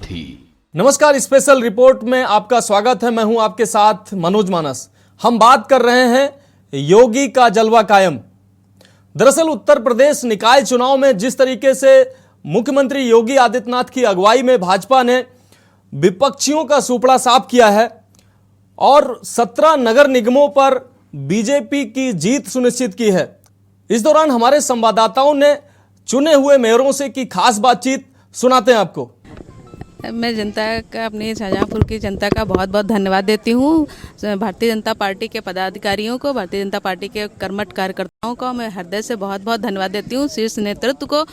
गांधी। नमस्कार, special report में आपका स्वागत है। मैं हूं आपके साथ मनोज मानस। हम बात कर रहे हैं योगी का जलवा कायम। दरअसल उत्तर प्रदेश निकाय चुनाव में जिस तरीके से मुख्यमंत्री योगी आदित्यनाथ की अगुवाई में भाजपा ने विपक्षियों का सुपड़ा साफ किया है और 17 नगर निगमों पर बीजेपी की जीत सुनिश्चित की है। इस दौरान हमारे संवाददाताओं ने चुने हुए मेयरों से की खास बातचीत सुनाते हैं आपको। मैं जनता का, अपनी शाहजहांपुर की जनता का बहुत बहुत धन्यवाद देती हूँ। भारतीय जनता पार्टी के पदाधिकारियों को, भारतीय जनता पार्टी के कर्मठ कार्यकर्ताओं को मैं हृदय से बहुत बहुत धन्यवाद देती हूँ। शीर्ष नेतृत्व को,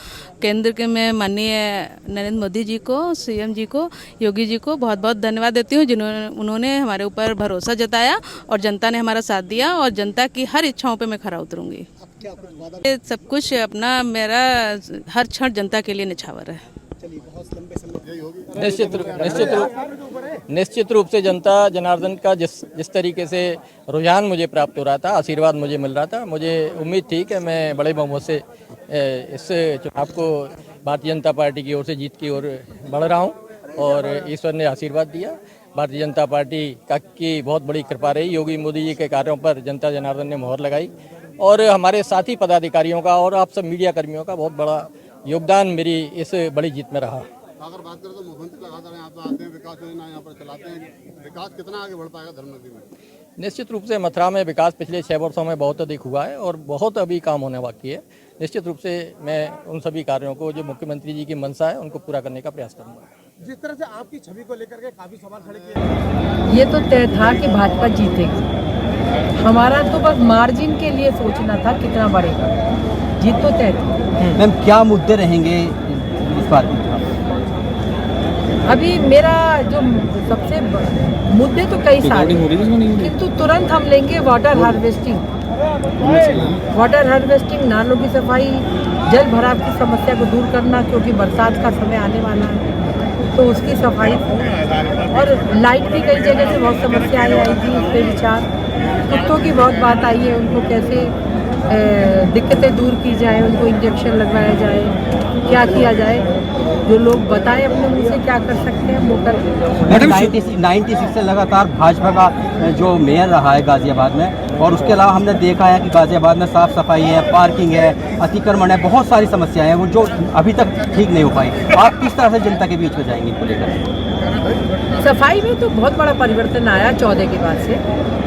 केंद्र के में माननीय नरेंद्र मोदी जी को, सीएम जी को, योगी जी को बहुत बहुत धन्यवाद देती हूँ, उन्होंने हमारे ऊपर भरोसा जताया और जनता ने हमारा साथ दिया और जनता की हर इच्छाओं पर मैं खरा उतरूँगी। सब कुछ अपना, मेरा हर क्षण जनता के लिए निछावर है। निश्चित रूप से जनता जनार्दन का जिस तरीके से रुझान मुझे प्राप्त हो रहा था, आशीर्वाद मुझे मिल रहा था, मुझे उम्मीद थी कि मैं बड़े बहुमत से इस चुनाव को भारतीय जनता पार्टी की ओर से जीत की ओर बढ़ रहा हूं और ईश्वर ने आशीर्वाद दिया। भारतीय जनता पार्टी की बहुत बड़ी कृपा रही। योगी मोदी जी के कार्यों पर जनता जनार्दन ने मोहर लगाई और हमारे साथी पदाधिकारियों का और आप सब मीडिया कर्मियों का बहुत बड़ा योगदान मेरी इस बड़ी जीत में रहा। अगर बात करें तो मुख्यमंत्री लगातार यहाँ पर आते हैं, विकास योजना यहाँ पर चलाते हैं, विकास कितना आगे बढ़ पाएगा धर्मनगरी में? निश्चित रूप से मथुरा में विकास पिछले 6 वर्षों में बहुत अधिक हुआ है और बहुत अभी काम होने बाकी है। निश्चित रूप से मैं उन सभी कार्यों को जो मुख्यमंत्री जी की मंशा है उनको पूरा करने का प्रयास करूँगा। जिस तरह से आपकी छवि को लेकर के काफी सवाल खड़े किए, ये तो तय था कि भाजपा जीतेगी। हमारा तो बस मार्जिन के लिए सोचना था कितना बढ़ेगा, जीत तो तय थी। मैम, क्या मुद्दे रहेंगे इस बार की? अभी मेरा जो सबसे मुद्दे तो कई सारे, किंतु तुरंत हम लेंगे वाटर हार्वेस्टिंग, नालों की सफाई, जल भराव की समस्या को दूर करना, क्योंकि बरसात का समय आने वाला है तो उसकी सफाई, और लाइट की कई जगह से बहुत समस्याएं आई थी, उस पर विचार। कुत्तों की बहुत बात आई है, उनको कैसे दिक्कतें दूर की जाए, उनको इंजेक्शन लगवाया जाए, क्या किया जाए, जो लोग बताएं अपने मुंह से क्या कर सकते हैं वो कर। 96 से लगातार भाजपा का जो मेयर रहा है गाजियाबाद में, और उसके अलावा हमने देखा है कि गाजियाबाद में साफ सफाई है, पार्किंग है, अतिक्रमण है, बहुत सारी समस्याएं हैं वो जो अभी तक ठीक नहीं हो पाई। आप किस तरह से जनता के बीच में जाएंगे इनको लेकर? सफाई में तो बहुत बड़ा परिवर्तन आया 14 के बाद से,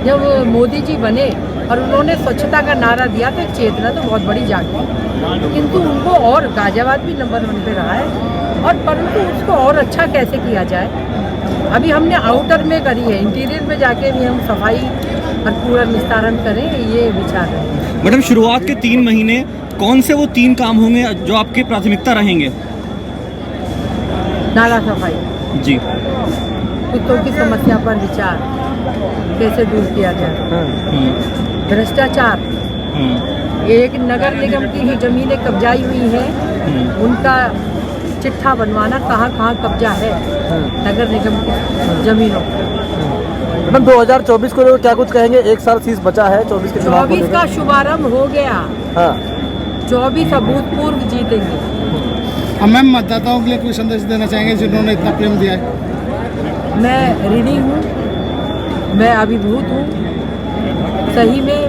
जब मोदी जी बने और उन्होंने स्वच्छता का नारा दिया तो एक चेतना तो बहुत बड़ी जागी, किंतु उनको और गाजियाबाद भी नंबर 1 पे रहा है, और परंतु उसको और अच्छा कैसे किया जाए। अभी हमने आउटर में करी है, इंटीरियर में जाके भी हम सफाई और पूरा निस्तारण करें, ये विचार है। मैडम, शुरुआत के 3 महीने कौन से वो 3 काम होंगे जो आपकी प्राथमिकता रहेंगे? नाला सफाई जी, कुत्तों की समस्या पर विचार कैसे दूर किया जाए, भ्रष्टाचार, एक नगर निगम की ही जमीनें कब्जाई हुई हैं, उनका चिट्ठा बनवाना, कहाँ कहाँ कब्जा है नगर निगम की जमीनों पर। मैम, 2024 को क्या कुछ कहेंगे? 1 साल शीश बचा है 24 के चुनाव 24 का शुभारंभ हो गया। हाँ, 24 अभूतपूर्व जीतेंगे। अब मैम मतदाताओं के लिए कोई संदेश देना चाहेंगे जिन्होंने इतना प्रेम दिया है? मैं ऋणी हूँ, मैं अभिभूत हूँ, सही में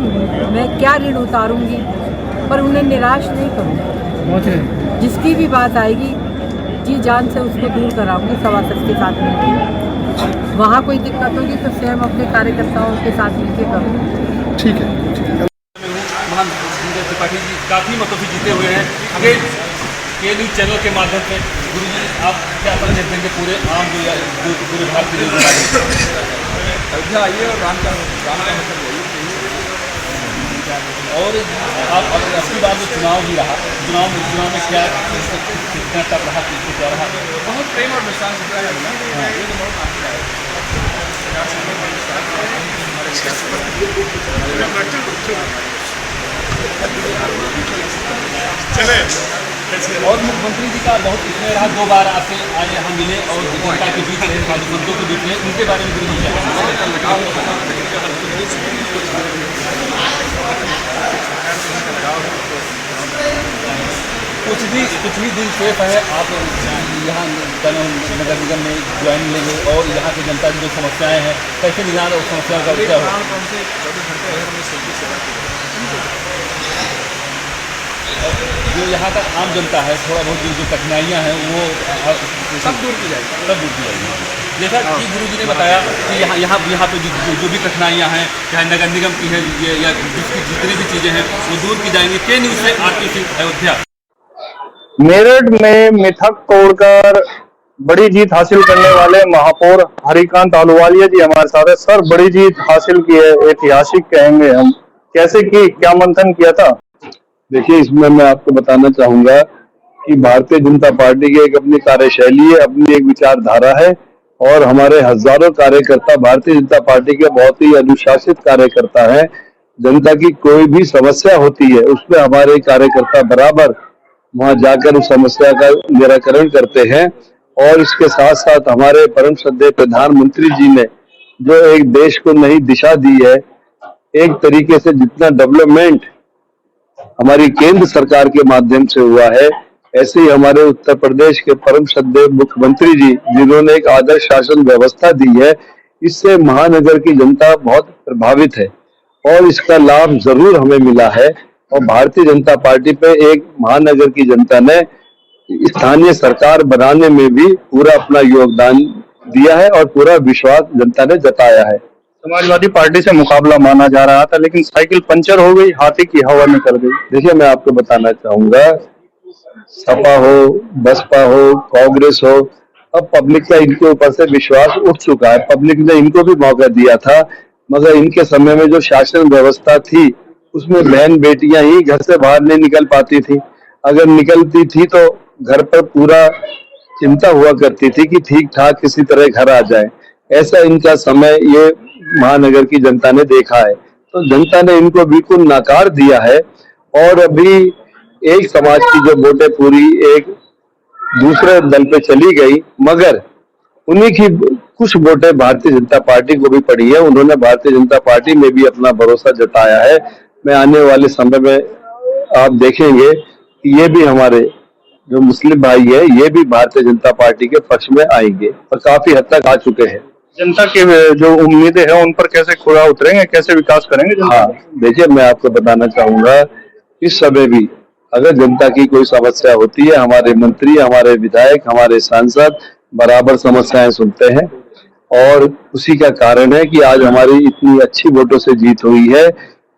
मैं क्या ऋण उतारूंगी, पर उन्हें निराश नहीं करूँगी। जिसकी भी बात आएगी जी जान से उसको दूर कराऊंगी, सभासद के साथ मिलकर। वहाँ कोई दिक्कत होगी तो स्वयं अपने कार्यकर्ताओं के साथ मिलकर करूँगी। ठीक है। त्रिपाठी जी काफ़ी मतों से जीते हुए हैं। के न्यूज़ चैनल के माध्यम से गुरु जी आप क्या संदेश देंगे पूरे आम पूरे भारत के लिए? अयोध्या आइए और राम का मतलब यही और आप अगली बार जो चुनाव भी रहा, चुनाव में क्या कितना टफ रहा, क्या रहा? बहुत प्रेम और विश्वास दिखा है ना, ये तो बहुत चले। और मुख्यमंत्री जी का बहुत इसमें रहा, 2 बार आपसे आए यहाँ मिले और जनता के बीच रहे, मुद्दों के बीच में, उनके बारे में गुरु जी कुछ ही दिन शेष है, आप यहाँ नगर निगम में ज्वाइन लेंगे और यहाँ की जनता की जो समस्याएं हैं कैसे निदान और समस्याओं का क्या हो। जो यहाँ का आम जनता है, थोड़ा बहुत जो कठिनाइयाँ हैं वो सब दूर की जाएगी। जैसा कि गुरुजी ने बताया कि यहाँ पे जो भी कठिनाइयाँ हैं, चाहे नगर निगम की है या जितनी भी चीज़ें हैं वो दूर की जाएंगी। के न्यूज़ से आरती सिंह, अयोध्या। मेरठ में मिथक तोड़कर बड़ी जीत हासिल करने वाले महापौर हरिकांत अहलूवालिया जी हमारे साथ है। सर, बड़ी जीत हासिल की है, ऐतिहासिक कहेंगे हम, कैसे की, क्या मंथन किया था? देखिए, इसमें मैं आपको बताना चाहूंगा कि भारतीय जनता पार्टी की एक अपनी कार्यशैली है, अपनी एक विचारधारा है और हमारे हजारों कार्यकर्ता भारतीय जनता पार्टी के बहुत ही अनुशासित कार्यकर्ता है। जनता की कोई भी समस्या होती है उसमें हमारे कार्यकर्ता बराबर वहां जाकर उस समस्या का निराकरण करते हैं। और इसके साथ साथ हमारे परम श्रद्धेय प्रधानमंत्री जी ने जो एक देश को नई दिशा दी है, एक तरीके से जितना डेवलपमेंट हमारी केंद्र सरकार के माध्यम से हुआ है, ऐसे ही हमारे उत्तर प्रदेश के परम श्रद्धेय मुख्यमंत्री जी जिन्होंने एक आदर्श शासन व्यवस्था दी है, इससे महानगर की जनता बहुत प्रभावित है और इसका लाभ जरूर हमें मिला है। और भारतीय जनता पार्टी पे एक महानगर की जनता ने स्थानीय सरकार बनाने में भी पूरा अपना योगदान दिया है और पूरा विश्वास जनता ने जताया है। समाजवादी पार्टी से मुकाबला माना जा रहा था, लेकिन साइकिल पंचर हो गई, हाथी की हवा निकल गई। देखिए, मैं आपको बताना चाहूंगा, सपा हो, बसपा हो, कांग्रेस हो, अब पब्लिक का इनके ऊपर से विश्वास उठ चुका है। पब्लिक ने इनको भी मौका दिया था, मगर इनके समय में जो शासन व्यवस्था थी उसमें बहन बेटियां ही घर से बाहर नहीं निकल पाती थी। अगर निकलती थी तो घर पर पूरा चिंता हुआ करती थी कि ठीक ठाक किसी तरह घर आ जाए। ऐसा इनका समय ये महानगर की जनता ने देखा है, तो जनता ने इनको बिल्कुल नकार दिया है। और अभी एक समाज की जो वोटें पूरी एक दूसरे दल पे चली गई, मगर उन्हीं की कुछ वोटें भारतीय जनता पार्टी को भी पड़ी है। उन्होंने भारतीय जनता पार्टी में भी अपना भरोसा जताया है। मैं आने वाले समय में आप देखेंगे कि ये भी हमारे जो मुस्लिम भाई है, ये भी भारतीय जनता पार्टी के पक्ष में आएंगे और काफी हद तक आ चुके हैं। जनता की जो उम्मीदें हैं उन पर कैसे खरा उतरेंगे, कैसे विकास करेंगे? हाँ, देखिए, मैं आपको बताना चाहूंगा, इस समय भी अगर जनता की कोई समस्या होती है, हमारे मंत्री, हमारे विधायक, हमारे सांसद बराबर समस्याएं सुनते हैं और उसी का कारण है कि आज हमारी इतनी अच्छी वोटों से जीत हुई है।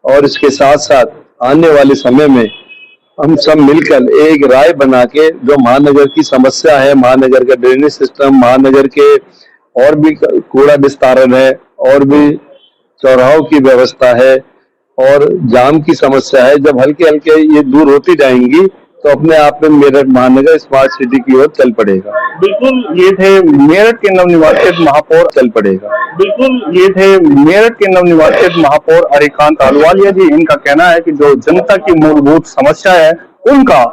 और इसके साथ साथ आने वाले समय में हम सब मिलकर एक राय बना के जो महानगर की समस्या है, महानगर का ड्रेनेज सिस्टम, महानगर के और भी कूड़ा निस्तारण है और भी चौराहों की व्यवस्था है और जाम की समस्या है, जब हल्के हल्के ये दूर होती जाएंगी तो अपने आप में मेरठ महानगर स्मार्ट सिटी की ओर चल पड़ेगा। बिल्कुल, ये थे मेरठ के नवनिर्वाचित महापौर महापौर हरिकांत अहलूवालिया जी। इनका कहना है कि जो जनता की मूलभूत समस्या है उनका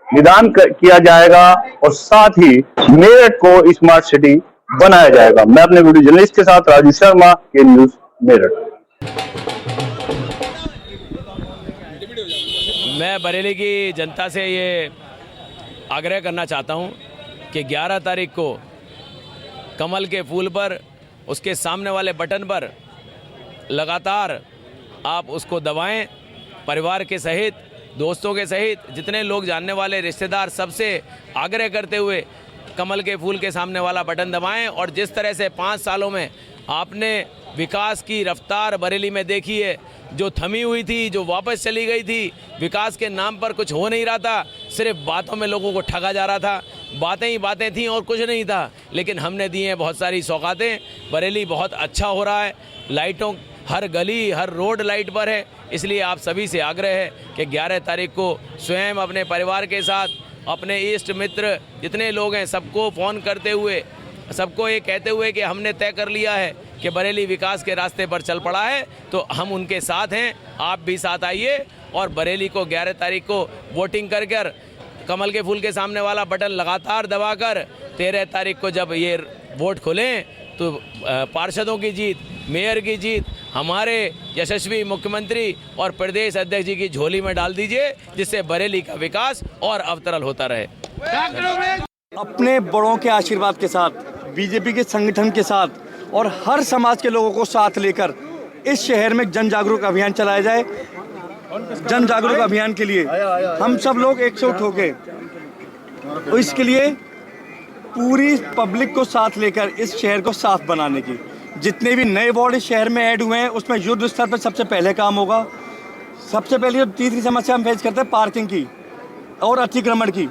निदान किया जाएगा और साथ ही मेरठ को स्मार्ट सिटी बनाया जाएगा। मैं अपने वीडियो जर्नलिस्ट के साथ राजू शर्मा, के न्यूज मेरठ। मैं बरेली की जनता से ये आग्रह करना चाहता हूँ कि 11 तारीख को कमल के फूल पर, उसके सामने वाले बटन पर लगातार आप उसको दबाएं। परिवार के सहित, दोस्तों के सहित, जितने लोग जानने वाले रिश्तेदार, सबसे आग्रह करते हुए कमल के फूल के सामने वाला बटन दबाएं। और जिस तरह से 5 सालों में आपने विकास की रफ्तार बरेली में देखी है, जो थमी हुई थी, जो वापस चली गई थी, विकास के नाम पर कुछ हो नहीं रहा था, सिर्फ बातों में लोगों को ठगा जा रहा था, बातें ही बातें थीं और कुछ नहीं था। लेकिन हमने दी हैं बहुत सारी सौगातें। बरेली बहुत अच्छा हो रहा है, लाइटों हर गली, हर रोड लाइट पर है। इसलिए आप सभी से आग्रह है कि 11 तारीख को स्वयं अपने परिवार के साथ, अपने इष्ट मित्र जितने लोग हैं, सबको फ़ोन करते हुए, सबको ये कहते हुए कि हमने तय कर लिया है कि बरेली विकास के रास्ते पर चल पड़ा है, तो हम उनके साथ हैं। आप भी साथ आइए और बरेली को 11 तारीख को वोटिंग कर कमल के फूल के सामने वाला बटन लगातार दबाकर 13 तारीख को जब ये वोट खुलें तो पार्षदों की जीत, मेयर की जीत, हमारे यशस्वी मुख्यमंत्री और प्रदेश अध्यक्ष जी की झोली में डाल दीजिए, जिससे बरेली का विकास और अवतरल होता रहे। अपने बड़ों के आशीर्वाद के साथ, बीजेपी के संगठन के साथ और हर समाज के लोगों को साथ लेकर इस शहर में जन जागरूक अभियान चलाया जाए। जन जागरूक अभियान के लिए हम सब लोग एकजुट होके, इसके लिए पूरी पब्लिक को साथ लेकर इस शहर को साफ बनाने की, जितने भी नए वार्ड इस शहर में ऐड हुए हैं उसमें युद्ध स्तर पर सबसे पहले काम होगा। सबसे पहले जो तीसरी समस्या हम फेस करते हैं पार्किंग की और अतिक्रमण की।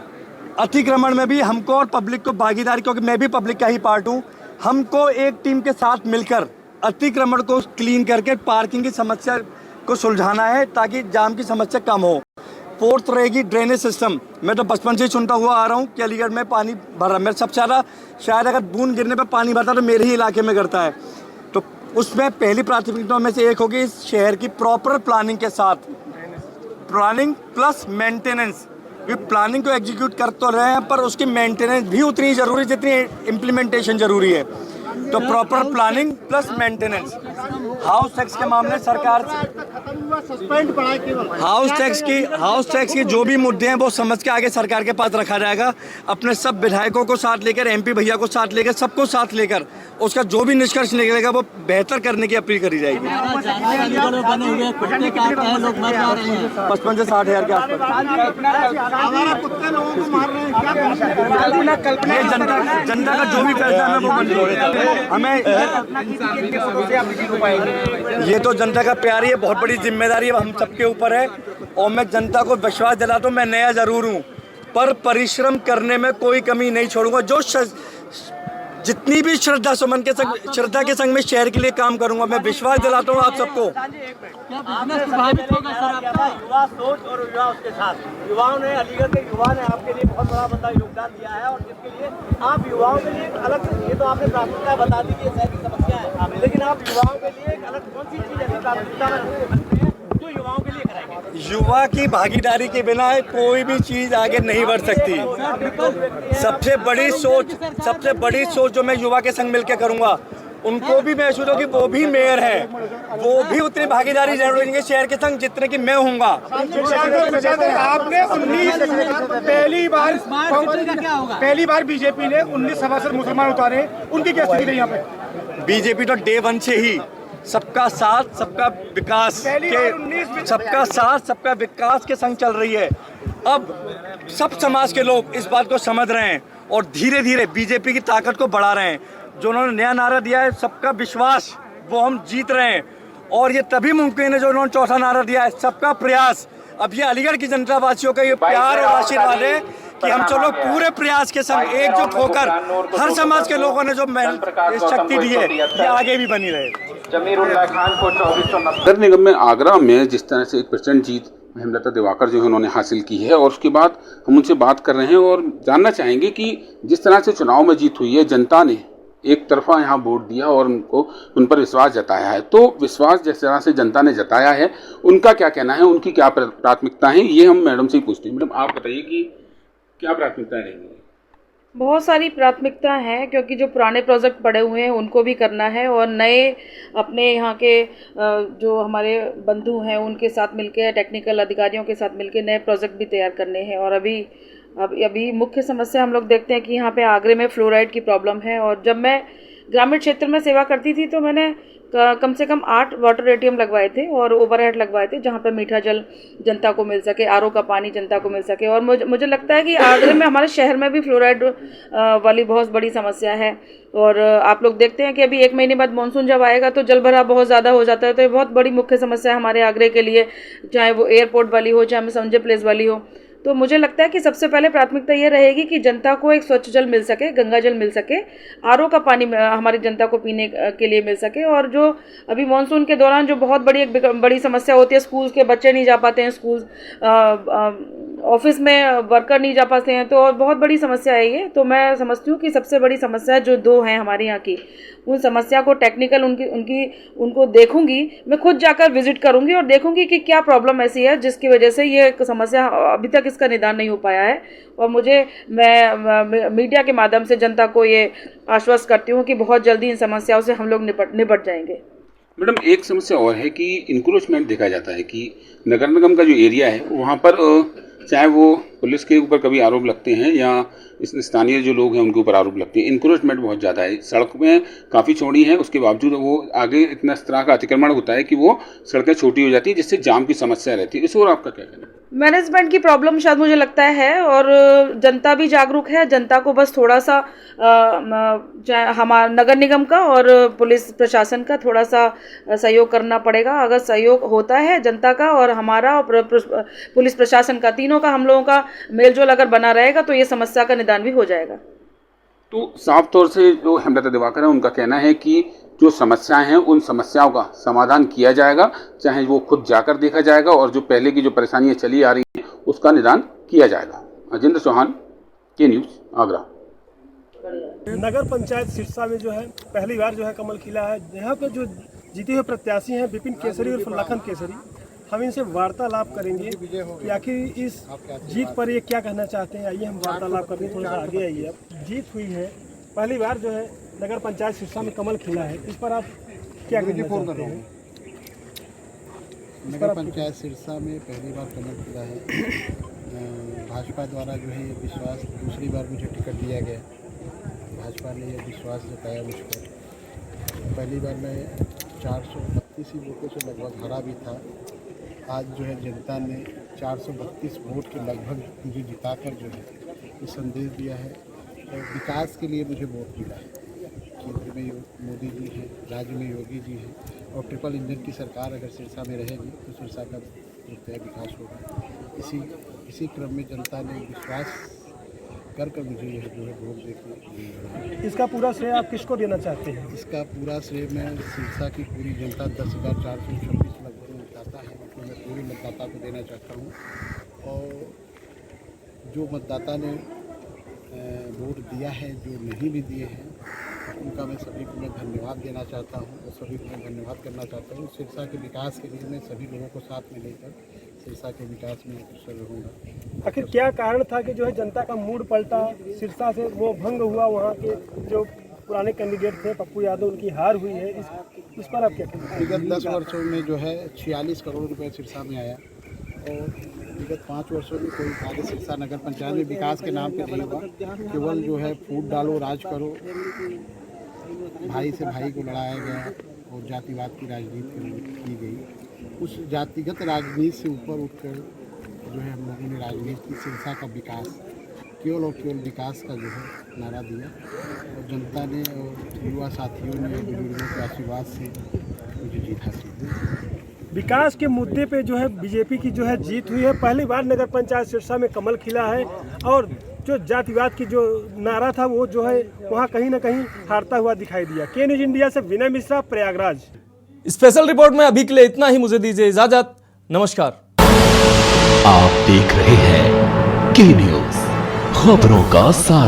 अतिक्रमण में भी हमको और पब्लिक को भागीदारी, क्योंकि मैं भी पब्लिक का ही पार्ट हूँ, हमको एक टीम के साथ मिलकर अतिक्रमण को क्लीन करके पार्किंग की समस्या को सुलझाना है, ताकि जाम की समस्या कम हो। फोर्थ रहेगी ड्रेनेज सिस्टम। मैं तो बचपन से ही सुनता हुआ आ रहा हूँ कि अलीगढ़ में पानी भर रहा है। मेरे सबसे ज़्यादा शायद अगर बूंद गिरने पर पानी भरता तो मेरे ही इलाके में गिरता है। तो उसमें पहली प्राथमिकता में से एक होगी इस शहर की प्रॉपर प्लानिंग के साथ, प्लानिंग प्लस मेंटेनेंस। प्लानिंग को एग्जीक्यूट कर तो रहे हैं, पर उसकी मेंटेनेंस भी उतनी ज़रूरी जितनी इम्प्लीमेंटेशन ज़रूरी है। तो proper planning plus maintenance. House tax के मामले सरकार हाउस टैक्स की जो भी मुद्दे हैं वो समझ के आगे सरकार के पास रखा जाएगा। अपने सब विधायकों को साथ लेकर, MP भैया को साथ लेकर, सबको साथ लेकर उसका जो भी निष्कर्ष निकलेगा वो बेहतर करने की अपील करी जाएगी। 55 से 60 हज़ार के आसपास जनता का जो भी फैसला है वो मंजूर है। हमें ये तो जनता का प्यार ही है, बहुत बड़ी जिम्मेदारी है हम सबके ऊपर है। और मैं जनता को विश्वास दिलाता हूँ, मैं नया जरूर हूँ पर परिश्रम करने में कोई कमी नहीं छोड़ूंगा। जो जितनी भी श्रद्धा के संग में शहर के लिए काम करूंगा। मैं विश्वास दिलाता हूँ आप सबको। युवा सोच और युवा उसके साथ, युवाओं ने, अलीगढ़ के युवा ने आपके लिए बहुत बड़ा योगदान दिया है और जिसके लिए आप युवाओं के लिए अलग, ये तो आपने प्राथमिकता बता दी कि शहर की समस्या है, लेकिन आप युवाओं के लिए एक अलग कौन सी चीज है प्राथमिकता में जो युवाओं के लिए कराएंगे? युवा की भागीदारी के बिना कोई भी चीज आगे नहीं बढ़ सकती। सबसे बड़ी सोच जो मैं युवा के संग मिलकर करूंगा, उनको भी महसूस हो कि वो भी मेयर है, वो भी उतनी भागीदारी जरूर देंगे शहर के संग जितने की मैं हूँगा। आपने 19 पहली बार बीजेपी ने 19 सभासद मुसलमान उतारे, उनकी क्या स्थिति है यहाँ पे? बीजेपी तो डे 1 से ही सबका साथ सबका विकास के संग चल रही है। अब सब समाज के लोग इस बात को समझ रहे हैं और धीरे धीरे बीजेपी की ताकत को बढ़ा रहे हैं। जो उन्होंने नया नारा दिया है सबका विश्वास, वो हम जीत रहे हैं और ये तभी मुमकिन है जो उन्होंने चौथा नारा दिया है सबका प्रयास। अब ये अलीगढ़ की जनता वासियों का ये प्यार और आशीर्वाद है कि हम सब लोग पूरे प्रयास के संग एकजुट होकर हर समाज के लोगों ने जो शक्ति दी है ये आगे भी बनी रहे। नगर निगम में आगरा में जिस तरह से 1% जीत हेमलता दिवाकर जो है उन्होंने हासिल की है और उसके बाद हम उनसे बात कर रहे हैं और जानना चाहेंगे कि जिस तरह से चुनाव में जीत हुई है, जनता ने एक तरफा यहाँ वोट दिया और उन पर विश्वास जताया है, तो विश्वास जिस तरह से जनता ने जताया है उनका क्या कहना है, उनकी क्या प्राथमिकता है, ये हम मैडम से ही पूछते हैं। मैडम आप बताइए कि क्या प्राथमिकताएं रहेंगी? बहुत सारी प्राथमिकता हैं, क्योंकि जो पुराने प्रोजेक्ट पड़े हुए हैं उनको भी करना है और नए अपने यहाँ के जो हमारे बंधु हैं उनके साथ मिलकर, टेक्निकल अधिकारियों के साथ मिलकर नए प्रोजेक्ट भी तैयार करने हैं। और अभी मुख्य समस्या हम लोग देखते हैं कि यहाँ पे आगरे में फ्लोराइड की प्रॉब्लम है। और जब मैं ग्रामीण क्षेत्र में सेवा करती थी तो मैंने कम से कम 8 वाटर एटीएम लगवाए थे और ओवरहेड लगवाए थे, जहाँ पे मीठा जल जनता को मिल सके, आरओ का पानी जनता को मिल सके। और मुझे लगता है कि आगरे में, हमारे शहर में भी फ्लोराइड वाली बहुत बड़ी समस्या है। और आप लोग देखते हैं कि अभी 1 महीने बाद मानसून जब आएगा तो जल भराव बहुत ज़्यादा हो जाता है। तो ये बहुत बड़ी मुख्य समस्या है हमारे आगरे के लिए, चाहे वो एयरपोर्ट वाली हो, चाहे संजय प्लेस वाली हो। तो मुझे लगता है कि सबसे पहले प्राथमिकता ये रहेगी कि जनता को एक स्वच्छ जल मिल सके, गंगा जल मिल सके, आरओ का पानी हमारी जनता को पीने के लिए मिल सके। और जो अभी मानसून के दौरान जो बहुत बड़ी समस्या होती है, स्कूल के बच्चे नहीं जा पाते हैं, स्कूल ऑफिस में वर्कर नहीं जा पाते हैं, तो और बहुत बड़ी समस्या है ये। तो मैं समझती हूँ कि सबसे बड़ी समस्या जो 2 हैं हमारे यहाँ की, उन समस्या को टेक्निकल उनको देखूंगी, मैं खुद जाकर विजिट करूंगी और देखूंगी कि क्या प्रॉब्लम ऐसी है जिसकी वजह से ये समस्या अभी तक इसका निदान नहीं हो पाया है। और मैं मीडिया के माध्यम से जनता को ये आश्वस्त करती हूँ कि बहुत जल्दी इन समस्याओं से हम लोग निपट जाएंगे। मैडम, एक समस्या और है कि इंक्रोचमेंट देखा जाता है कि नगर निगम का जो एरिया है वहाँ पर चाहे वो पुलिस के ऊपर कभी आरोप लगते हैं या इस स्थानीय जो लोग हैं उनके ऊपर आरोप लगते हैं, इंक्रोचमेंट बहुत ज़्यादा है। सड़क में काफ़ी चौड़ी है, उसके बावजूद वो आगे इतना इस तरह का अतिक्रमण होता है कि वो सड़कें छोटी हो जाती है, जिससे जाम की समस्या रहती है। इस और आपका क्या कहना है? मैनेजमेंट की प्रॉब्लम शायद मुझे लगता है, और जनता भी जागरूक है। जनता को बस थोड़ा सा हमारा नगर निगम का और पुलिस प्रशासन का थोड़ा सा सहयोग करना पड़ेगा। अगर सहयोग होता है जनता का और हमारा और पुलिस प्रशासन का, तीनों का, हम लोगों का मेलजोल अगर बना रहेगा तो ये समस्या का निदान भी हो जाएगा। तो साफ तौर से जो हेमलता दिवाकर है उनका कहना है कि जो समस्याएं हैं उन समस्याओं का समाधान किया जाएगा, चाहे वो खुद जाकर देखा जाएगा, और जो पहले की जो परेशानियां चली आ रही हैं उसका निदान किया जाएगा। अजिंदर चौहान, के न्यूज़, आगरा। नगर पंचायत सिरसा में जो है पहली बार जो है कमल खिला है। यहाँ पे जो जीते हुए प्रत्याशी हैं विपिन केसरी और लखन केसरी, हम इनसे वार्तालाप करेंगे कि आखिर इस जीत पर ये क्या कहना चाहते हैं। आइए हम वार्तालाप करते हैं, थोड़ा सा आगे आइए। अब जीत हुई है, पहली बार जो है नगर पंचायत सिरसा में कमल खिला है, इस पर आप क्या कहना चाहते हैं? नगर पंचायत सिरसा में पहली बार कमल खिला है। भाजपा द्वारा जो है ये विश्वास, दूसरी बार मुझे टिकट दिया गया, भाजपा ने ये विश्वास जताया मुझ पर। पहली बार मैं 432 ही वोटों से लगभग हारा भी था। आज जो है जनता ने 432 वोट के लगभग मुझे जिताकर जो है ये संदेश दिया है, और विकास के लिए मुझे वोट मिला है। केंद्र में मोदी जी हैं, राज्य में योगी जी हैं, और ट्रिपल इंजन की सरकार अगर सिरसा में रहेगी तो सिरसा का विकास होगा। इसी क्रम में जनता ने विश्वास कर मुझे यह जो है वोट देकर। इसका पूरा श्रेय आप किसको देना चाहते हैं? इसका पूरा श्रेय मैं सिरसा की पूरी जनता, 10,426 लगभग मतदाता है, तो मैं पूरी मतदाता को देना चाहता हूँ। और जो मतदाता ने वोट दिया है, जो नहीं भी दिए हैं, उनका मैं सभी को मैं धन्यवाद देना चाहता हूँ और सभी को मैं धन्यवाद करना चाहता हूँ। सिरसा के विकास के लिए मैं सभी लोगों को साथ में लेकर सिरसा के विकास में अग्रसर रहूँगा। आखिर क्या कारण था कि जो है जनता का मूड पलटा, सिरसा से वो भंग हुआ, वहाँ के जो पुराने कैंडिडेट थे पप्पू यादव, उनकी हार हुई है, इस पर आप क्या कहेंगे? विगत 10 वर्षों में जो है 46 करोड़ रुपये सिरसा में आया, और विगत 5 वर्षों में कोई कार्य सिरसा नगर पंचायत में विकास के नाम पे नहीं हुआ। केवल जो है फूट डालो राज करो, भाई से भाई को लड़ाया गया और जातिवाद की राजनीति की गई। उस जातिगत राजनीति से ऊपर उठकर जो है हम लोगों ने राजनीति की सिरसा का विकास, केवल और केवल विकास का जो है नारा दिया, और जनता ने और युवा साथियों ने, बुजुर्गों के आशीर्वाद से मुझे जीत हासिल हुई। विकास के मुद्दे पे जो है बीजेपी की जो है जीत हुई है। पहली बार नगर पंचायत सिरसा में कमल खिला है, और जो जातिवाद की जो नारा था वो जो है वहाँ कहीं ना कहीं हारता हुआ दिखाई दिया। के न्यूज़ इंडिया से विनय मिश्रा, प्रयागराज। स्पेशल रिपोर्ट में अभी के लिए इतना ही। मुझे दीजिए इजाजत, नमस्कार। आप देख रहे हैं के न्यूज़, खबरों का सार।